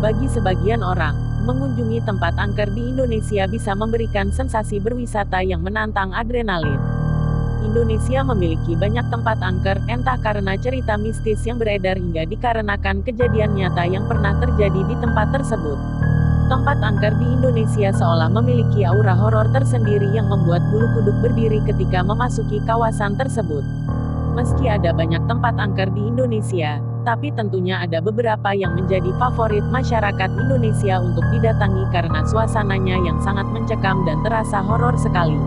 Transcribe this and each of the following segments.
Bagi sebagian orang, mengunjungi tempat angker di Indonesia bisa memberikan sensasi berwisata yang menantang adrenalin. Indonesia memiliki banyak tempat angker, entah karena cerita mistis yang beredar hingga dikarenakan kejadian nyata yang pernah terjadi di tempat tersebut. Tempat angker di Indonesia seolah memiliki aura horor tersendiri yang membuat bulu kuduk berdiri ketika memasuki kawasan tersebut. Meski ada banyak tempat angker di Indonesia, tapi tentunya ada beberapa yang menjadi favorit masyarakat Indonesia untuk didatangi karena suasananya yang sangat mencekam dan terasa horor sekali.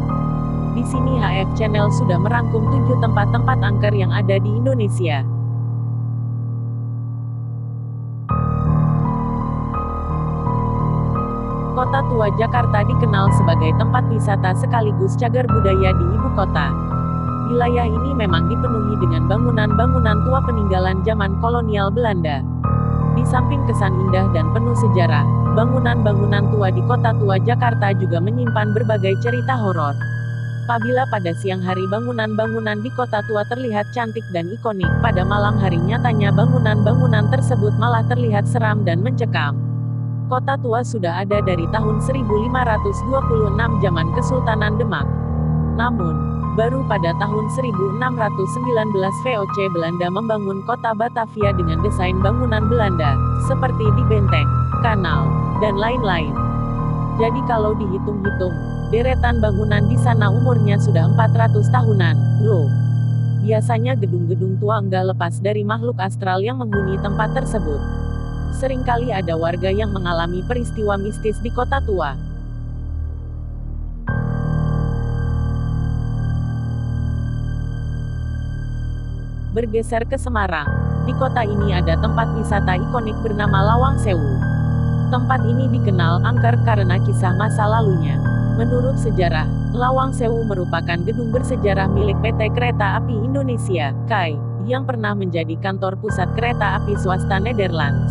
Di sini HF Channel sudah merangkum 7 tempat-tempat angker yang ada di Indonesia. Kota Tua Jakarta dikenal sebagai tempat wisata sekaligus cagar budaya di ibu kota. Wilayah ini memang dipenuhi dengan bangunan-bangunan tua peninggalan zaman kolonial Belanda. Di samping kesan indah dan penuh sejarah, bangunan-bangunan tua di Kota Tua Jakarta juga menyimpan berbagai cerita horor. Apabila pada siang hari bangunan-bangunan di Kota Tua terlihat cantik dan ikonik, pada malam hari nyatanya bangunan-bangunan tersebut malah terlihat seram dan mencekam. Kota Tua sudah ada dari tahun 1526 zaman Kesultanan Demak. Namun, baru pada tahun 1619 VOC Belanda membangun kota Batavia dengan desain bangunan Belanda, seperti di benteng, kanal, dan lain-lain. Jadi kalau dihitung-hitung, deretan bangunan di sana umurnya sudah 400 tahunan, loh. Biasanya gedung-gedung tua enggak lepas dari makhluk astral yang menghuni tempat tersebut. Seringkali ada warga yang mengalami peristiwa mistis di Kota Tua. Bergeser ke Semarang. Di kota ini ada tempat wisata ikonik bernama Lawang Sewu. Tempat ini dikenal angker karena kisah masa lalunya. Menurut sejarah, Lawang Sewu merupakan gedung bersejarah milik PT Kereta Api Indonesia, KAI, yang pernah menjadi kantor pusat kereta api swasta Netherlands.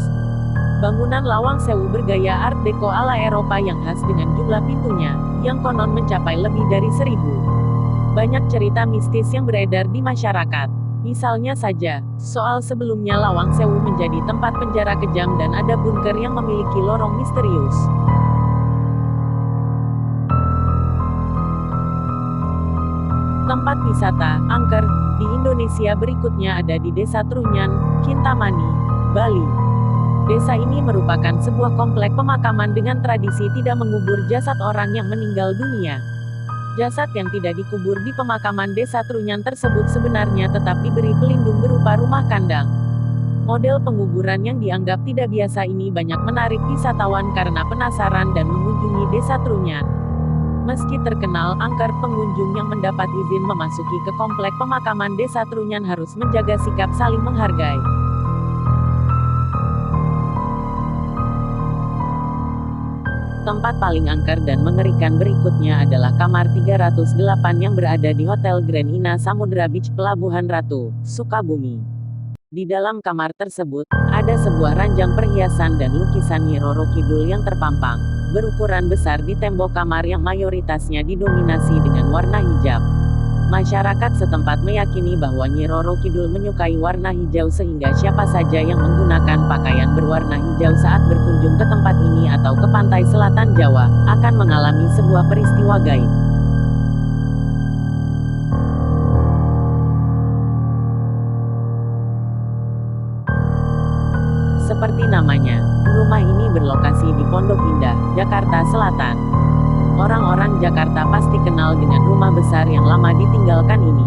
Bangunan Lawang Sewu bergaya Art Deco ala Eropa yang khas dengan jumlah pintunya, yang konon mencapai lebih dari 1000. Banyak cerita mistis yang beredar di masyarakat. Misalnya saja, soal sebelumnya Lawang Sewu menjadi tempat penjara kejam dan ada bunker yang memiliki lorong misterius. Tempat wisata angker di Indonesia berikutnya ada di Desa Trunyan, Kintamani, Bali. Desa ini merupakan sebuah komplek pemakaman dengan tradisi tidak mengubur jasad orang yang meninggal dunia. Jasad yang tidak dikubur di pemakaman Desa Trunyan tersebut sebenarnya tetap diberi pelindung berupa rumah kandang. Model penguburan yang dianggap tidak biasa ini banyak menarik wisatawan karena penasaran dan mengunjungi Desa Trunyan. Meski terkenal angker, pengunjung yang mendapat izin memasuki ke komplek pemakaman Desa Trunyan harus menjaga sikap saling menghargai. Tempat paling angker dan mengerikan berikutnya adalah kamar 308 yang berada di Hotel Grand Ina Samudra Beach Pelabuhan Ratu, Sukabumi. Di dalam kamar tersebut, ada sebuah ranjang perhiasan dan lukisan Nyi Roro Kidul yang terpampang, berukuran besar di tembok kamar yang mayoritasnya didominasi dengan warna hijau. Masyarakat setempat meyakini bahwa Nyi Roro Kidul menyukai warna hijau sehingga siapa saja yang menggunakan pakaian berwarna hijau saat berkunjung ke tempat ini atau ke pantai selatan Jawa, akan mengalami sebuah peristiwa gaib. Seperti namanya, rumah ini berlokasi di Pondok Indah, Jakarta Selatan. Orang-orang Jakarta pasti kenal dengan rumah besar yang lama ditinggalkan ini.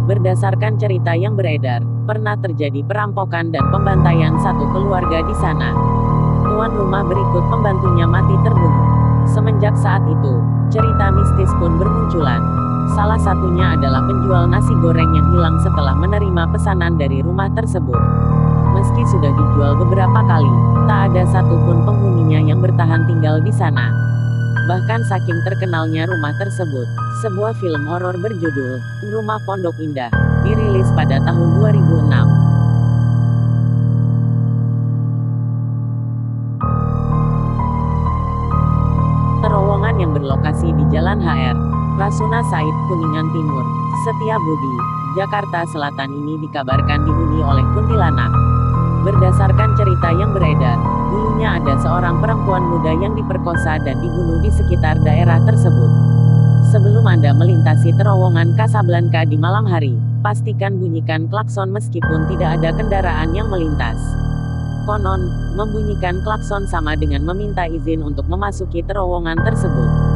Berdasarkan cerita yang beredar, pernah terjadi perampokan dan pembantaian satu keluarga di sana. Tuan rumah berikut pembantunya mati terbunuh. Semenjak saat itu, cerita mistis pun bermunculan. Salah satunya adalah penjual nasi goreng yang hilang setelah menerima pesanan dari rumah tersebut. Meski sudah dijual beberapa kali, tak ada satupun penghuninya yang bertahan tinggal di sana. Bahkan saking terkenalnya rumah tersebut, sebuah film horor berjudul Rumah Pondok Indah dirilis pada tahun 2006. Terowongan yang berlokasi di Jalan HR Rasuna Said, Kuningan Timur, Setiabudi, Jakarta Selatan ini dikabarkan dihuni oleh kuntilanak. Berdasarkan cerita yang beredar, dulunya ada seorang perempuan muda yang diperkosa dan dibunuh di sekitar daerah tersebut. Sebelum Anda melintasi terowongan Casablanca di malam hari, pastikan bunyikan klakson meskipun tidak ada kendaraan yang melintas. Konon, membunyikan klakson sama dengan meminta izin untuk memasuki terowongan tersebut.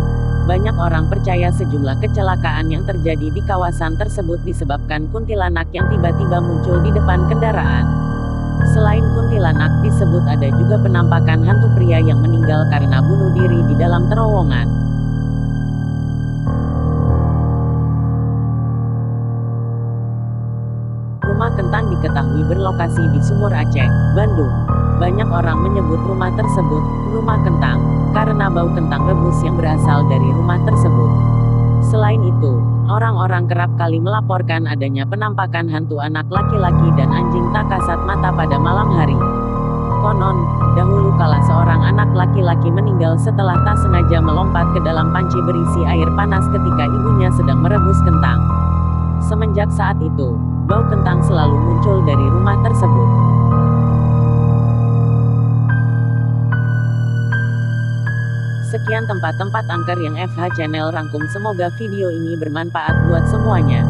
Banyak orang percaya sejumlah kecelakaan yang terjadi di kawasan tersebut disebabkan kuntilanak yang tiba-tiba muncul di depan kendaraan. Selain kuntilanak, disebut ada juga penampakan hantu pria yang meninggal karena bunuh diri di dalam terowongan. Rumah Kentang diketahui berlokasi di Sumur Aceh, Bandung. Banyak orang menyebut rumah tersebut Rumah Kentang karena bau kentang rebus yang berasal dari rumah tersebut. Selain itu, orang-orang kerap kali melaporkan adanya penampakan hantu anak laki-laki dan anjing tak kasat mata pada malam hari. Konon, dahulu kala seorang anak laki-laki meninggal setelah tak sengaja melompat ke dalam panci berisi air panas ketika ibunya sedang merebus kentang. Semenjak saat itu, bau kentang selalu muncul dari rumah tersebut. Sekian tempat-tempat angker yang FH Channel rangkum, semoga video ini bermanfaat buat semuanya.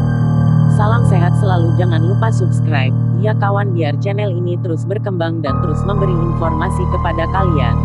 Salam sehat selalu, jangan lupa subscribe, ya kawan, biar channel ini terus berkembang dan terus memberi informasi kepada kalian.